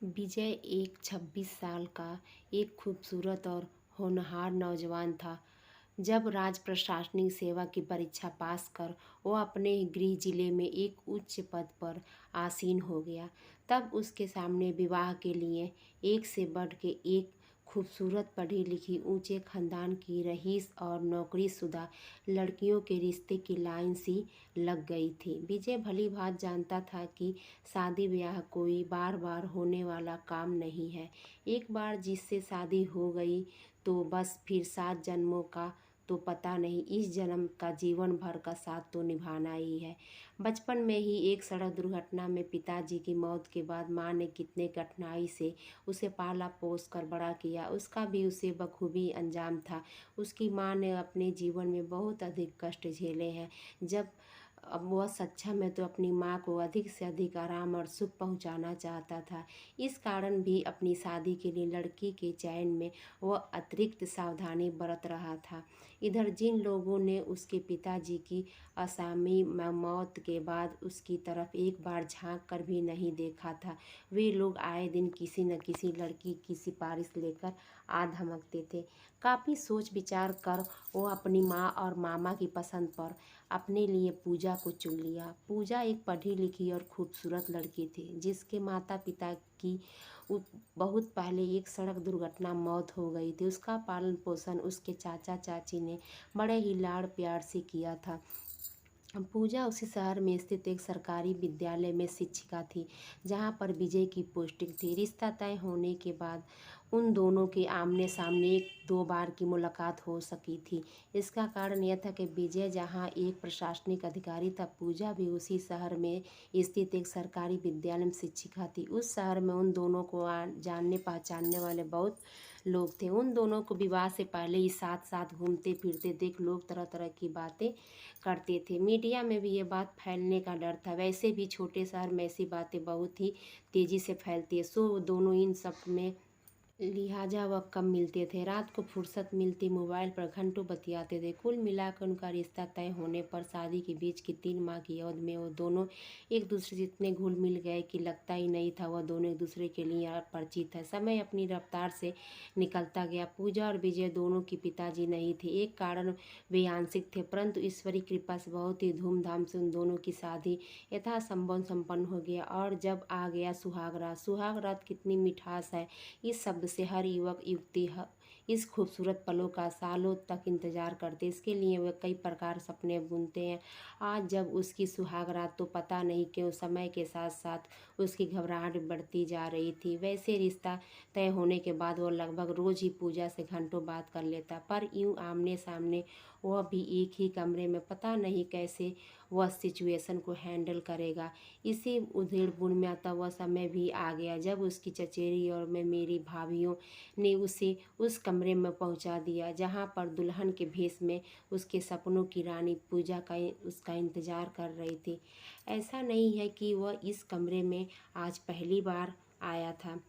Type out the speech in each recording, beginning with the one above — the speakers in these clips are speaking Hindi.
विजय एक 26 साल का एक खूबसूरत और होनहार नौजवान था। जब राज्य प्रशासनिक सेवा की परीक्षा पास कर वो अपने गृह जिले में एक उच्च पद पर आसीन हो गया, तब उसके सामने विवाह के लिए एक से बढ़ के एक खूबसूरत पढ़ी लिखी ऊंचे खानदान की रईस और नौकरीशुदा लड़कियों के रिश्ते की लाइन सी लग गई थी। विजय भली भांति जानता था कि शादी ब्याह कोई बार बार होने वाला काम नहीं है। एक बार जिससे शादी हो गई तो बस फिर 7 जन्मों का तो पता नहीं, इस जन्म का जीवन भर का साथ तो निभाना ही है। बचपन में ही एक सड़क दुर्घटना में पिताजी की मौत के बाद माँ ने कितने कठिनाई से उसे पाला पोस कर बड़ा किया, उसका भी उसे बखूबी अंजाम था। उसकी माँ ने अपने जीवन में बहुत अधिक कष्ट झेले हैं। जब अब वह सक्षम है तो अपनी माँ को अधिक से अधिक आराम और सुख पहुँचाना चाहता था। इस कारण भी अपनी शादी के लिए लड़की के चयन में वह अतिरिक्त सावधानी बरत रहा था। इधर जिन लोगों ने उसके पिताजी की असामयिक मौत के बाद उसकी तरफ एक बार झांक कर भी नहीं देखा था, वे लोग आए दिन किसी न किसी लड़की की सिफारिश लेकर आ धमकते थे। काफ़ी सोच विचार कर वो अपनी माँ और मामा की पसंद पर अपने लिए पूजा को चुन लिया। पूजा एक पढ़ी लिखी और खूबसूरत लड़की थी जिसके माता पिता की बहुत पहले एक सड़क दुर्घटना मौत हो गई थी। उसका पालन पोषण उसके चाचा चाची ने बड़े ही लाड़ प्यार से किया था। पूजा उसी शहर में स्थित एक सरकारी विद्यालय में शिक्षिका थी जहां पर विजय की पोस्टिंग थी। रिश्ता तय होने के बाद उन दोनों के आमने सामने एक दो बार की मुलाकात हो सकी थी। इसका कारण यह था कि विजय जहां एक प्रशासनिक अधिकारी था, पूजा भी उसी शहर में स्थित एक सरकारी विद्यालय में शिक्षिका थी। उस शहर में उन दोनों को जानने पहचानने वाले बहुत लोग थे। उन दोनों को विवाह से पहले ही साथ साथ घूमते फिरते देख लोग तरह तरह की बातें करते थे। मीडिया में भी ये बात फैलने का डर था। वैसे भी छोटे शहर में ऐसी बातें बहुत ही तेज़ी से फैलती है, सो दोनों इन सब में लिहाजा वह कम मिलते थे। रात को फुर्सत मिलती मोबाइल पर घंटों बतियाते थे। कुल मिलाकर उनका रिश्ता तय होने पर शादी के बीच की 3 माह की अवधि में वो दोनों एक दूसरे से इतने घुल मिल गए कि लगता ही नहीं था वह दोनों एक दूसरे के लिए परिचित है। समय अपनी रफ्तार से निकलता गया। पूजा और विजय दोनों के पिताजी नहीं थे, एक कारण वे आंशिक थे, परंतु ईश्वरीय कृपा से बहुत ही धूमधाम से उन दोनों की शादी यथासंभव संपन्न हो गया। और जब आ गया सुहाग रात। सुहाग रात कितनी मिठास है, इस शब्द से हर युवक युवती इस खूबसूरत पलों का सालों तक इंतजार करते। इसके लिए वे कई प्रकार सपने बुनते हैं। आज जब उसकी सुहाग रात तो पता नहीं क्यों समय के साथ साथ उसकी घबराहट बढ़ती जा रही थी। वैसे रिश्ता तय होने के बाद वो लगभग रोज ही पूजा से घंटों बात कर लेता, पर यूं आमने सामने वह भी एक ही कमरे में पता नहीं कैसे वह सिचुएशन को हैंडल करेगा। इसी उधेड़-बुन में आता वह समय भी आ गया जब उसकी चचेरी और मैं मेरी भाभीियों ने उसे उस कमरे में पहुंचा दिया जहां पर दुल्हन के भेष में उसके सपनों की रानी पूजा का उसका इंतजार कर रही थी। ऐसा नहीं है कि वह इस कमरे में आज पहली बार आया था,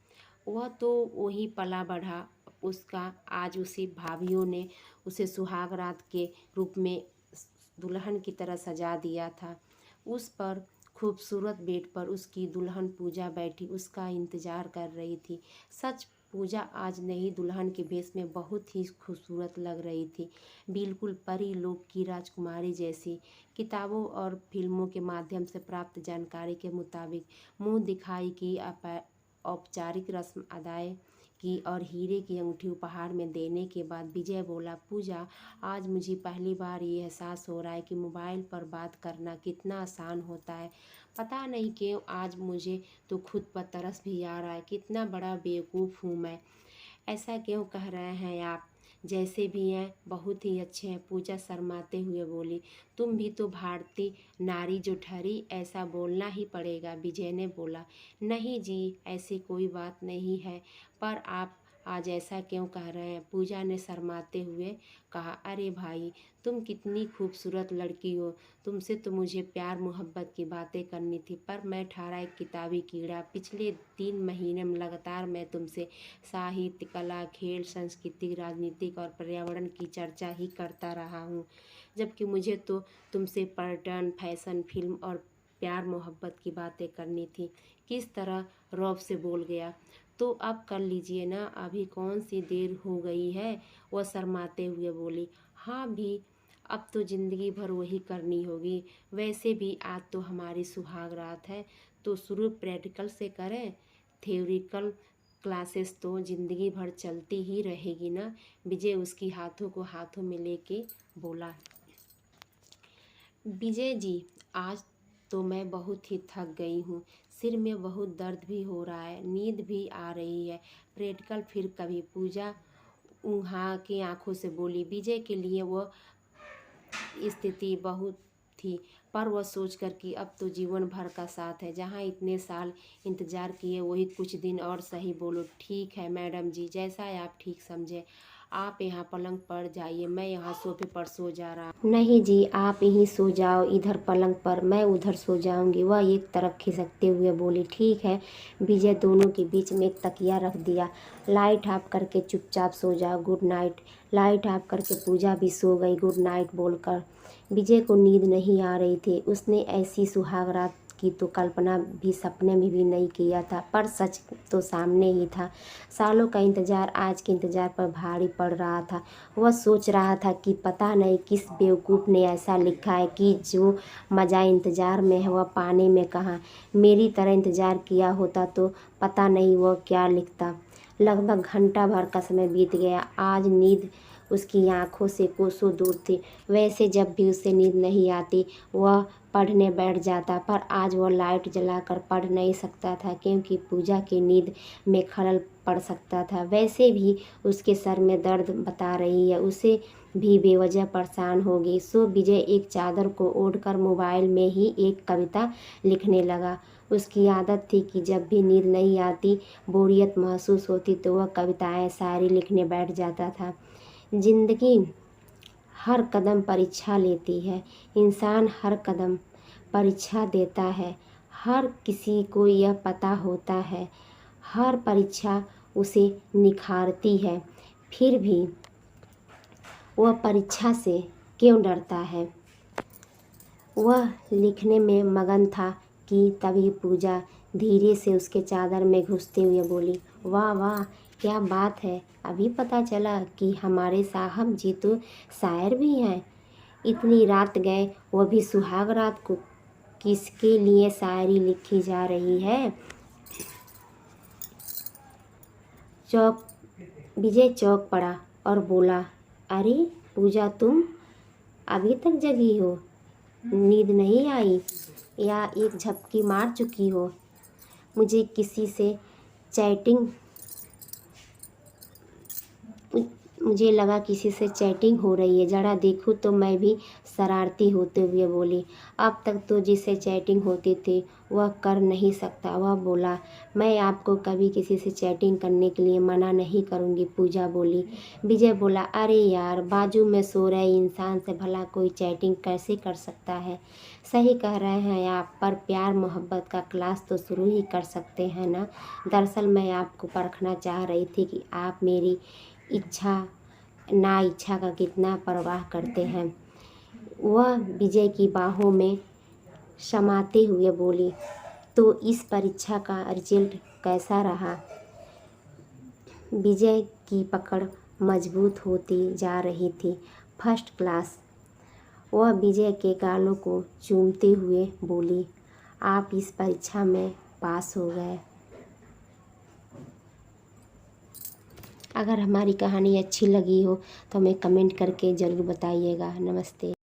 वह तो वही पला बढ़ा। उसका आज उसी भाभीियों ने उसे सुहाग रात के रूप में दुल्हन की तरह सजा दिया था। उस पर खूबसूरत बेड पर उसकी दुल्हन पूजा बैठी उसका इंतजार कर रही थी। सच पूजा आज नई दुल्हन के भेष में बहुत ही खूबसूरत लग रही थी, बिल्कुल परी लोक की राजकुमारी जैसी। किताबों और फिल्मों के माध्यम से प्राप्त जानकारी के मुताबिक मुंह दिखाई की औपचारिक रस्म अदाय की और हीरे की अंगूठी उपहार में देने के बाद विजय बोला, पूजा आज मुझे पहली बार ये एहसास हो रहा है कि मोबाइल पर बात करना कितना आसान होता है। पता नहीं क्यों आज मुझे तो खुद पर तरस भी आ रहा है, कितना बड़ा बेवकूफ़ हूँ मैं। ऐसा क्यों कह रहे हैं आप? जैसे भी हैं बहुत ही अच्छे हैं, पूजा शर्माते हुए बोली। तुम भी तो भारतीय नारी जो ठहरी, ऐसा बोलना ही पड़ेगा, विजय ने बोला। नहीं जी, ऐसी कोई बात नहीं है, पर आप आज ऐसा क्यों कह रहे हैं? पूजा ने शर्माते हुए कहा, अरे भाई, तुम कितनी खूबसूरत लड़की हो, तुमसे तो मुझे प्यार मोहब्बत की बातें करनी थी, पर मैं ठहरा एक किताबी कीड़ा। पिछले 3 महीने में लगातार मैं तुमसे साहित्य, कला, खेल, संस्कृति, राजनीतिक और पर्यावरण की चर्चा ही करता रहा हूँ, जबकि मुझे तो तुमसे पर्यटन, फैशन, फिल्म और प्यार मोहब्बत की बातें करनी थी, किस तरह रौब से बोल गया। तो अब कर लीजिए ना, अभी कौन सी देर हो गई है, वह शर्माते हुए बोली। हाँ भी, अब तो ज़िंदगी भर वही करनी होगी। वैसे भी आज तो हमारी सुहाग रात है, तो शुरू प्रैक्टिकल से करें, थ्योरिकल क्लासेस तो ज़िंदगी भर चलती ही रहेगी ना। विजय उसकी हाथों को हाथों में लेके बोला। विजय जी, आज तो मैं बहुत ही थक गई हूँ, सिर में बहुत दर्द भी हो रहा है, नींद भी आ रही है। प्रैक्टिकल फिर कभी। पूजा उहा की आंखों से बोली। विजय के लिए वह स्थिति बहुत थी, पर वह सोचकर कि अब तो जीवन भर का साथ है, जहाँ इतने साल इंतज़ार किए वही कुछ दिन और सही। बोलो ठीक है मैडम जी, जैसा आप ठीक समझे। आप यहाँ पलंग पर जाइए, मैं यहाँ सोफे पर सो जा रहा। नहीं जी, आप यहीं सो जाओ, इधर पलंग पर, मैं उधर सो जाऊंगी, वह एक तरफ खिसकते हुए बोली। ठीक है। विजय दोनों के बीच में एक तकिया रख दिया। लाइट ऑफ करके चुपचाप सो जाओ, गुड नाइट। लाइट ऑफ करके पूजा भी सो गई गुड नाइट बोलकर। विजय को नींद नहीं आ रही थी। उसने ऐसी सुहाग रात की तो कल्पना भी सपने में भी नहीं किया था, पर सच तो सामने ही था। सालों का इंतज़ार आज के इंतज़ार पर भारी पड़ रहा था। वह सोच रहा था कि पता नहीं किस बेवकूफ़ ने ऐसा लिखा है कि जो मज़ा इंतज़ार में है वह पाने में कहाँ। मेरी तरह इंतज़ार किया होता तो पता नहीं वह क्या लिखता। लगभग घंटा भर का समय बीत गया। आज नींद उसकी आंखों से कोसों दूर थी। वैसे जब भी उसे नींद नहीं आती वह पढ़ने बैठ जाता, पर आज वह लाइट जलाकर पढ़ नहीं सकता था, क्योंकि पूजा की नींद में खलल पड़ सकता था। वैसे भी उसके सर में दर्द बता रही है, उसे भी बेवजह परेशान होगी। सो विजय एक चादर को ओढ़कर मोबाइल में ही एक कविता लिखने लगा। उसकी आदत थी कि जब भी नींद नहीं आती, बोरियत महसूस होती, तो वह कविताएं शायरी लिखने बैठ जाता था। जिंदगी हर कदम परीक्षा लेती है, इंसान हर कदम परीक्षा देता है। हर किसी को यह पता होता है, हर परीक्षा उसे निखारती है, फिर भी वह परीक्षा से क्यों डरता है। वह लिखने में मगन था कि तभी पूजा धीरे से उसके चादर में घुसते हुए बोली। वाह वाह, क्या बात है, अभी पता चला कि हमारे साहब जी तो शायर भी हैं। इतनी रात गए, वह भी सुहाग रात को। किसके लिए शायरी लिखी जा रही है। विजय चौंक पड़ा और बोला, अरे पूजा, तुम अभी तक जगी हो? नींद नहीं आई या एक झपकी मार चुकी हो? मुझे किसी से चैटिंग मुझे लगा किसी से चैटिंग हो रही है, ज़रा देखूँ तो। मैं भी शरारती होते हुए बोली। अब तक तो जिससे चैटिंग होती थी वह कर नहीं सकता। वह बोला, मैं आपको कभी किसी से चैटिंग करने के लिए मना नहीं करूँगी, पूजा बोली। विजय बोला, अरे यार, बाजू में सो रहे इंसान से भला कोई चैटिंग कैसे कर सकता है। सही कह रहे हैं आप, पर प्यार मोहब्बत का क्लास तो शुरू ही कर सकते हैं ना। दरअसल मैं आपको परखना चाह रही थी कि आप मेरी इच्छा ना इच्छा का कितना परवाह करते हैं। वह विजय की बाहों में समाते हुए बोली, तो इस परीक्षा का रिजल्ट कैसा रहा। विजय की पकड़ मजबूत होती जा रही थी। First class. वह विजय के गालों को चूमते हुए बोली, आप इस परीक्षा में पास हो गए। अगर हमारी कहानी अच्छी लगी हो तो हमें कमेंट करके ज़रूर बताइएगा। नमस्ते।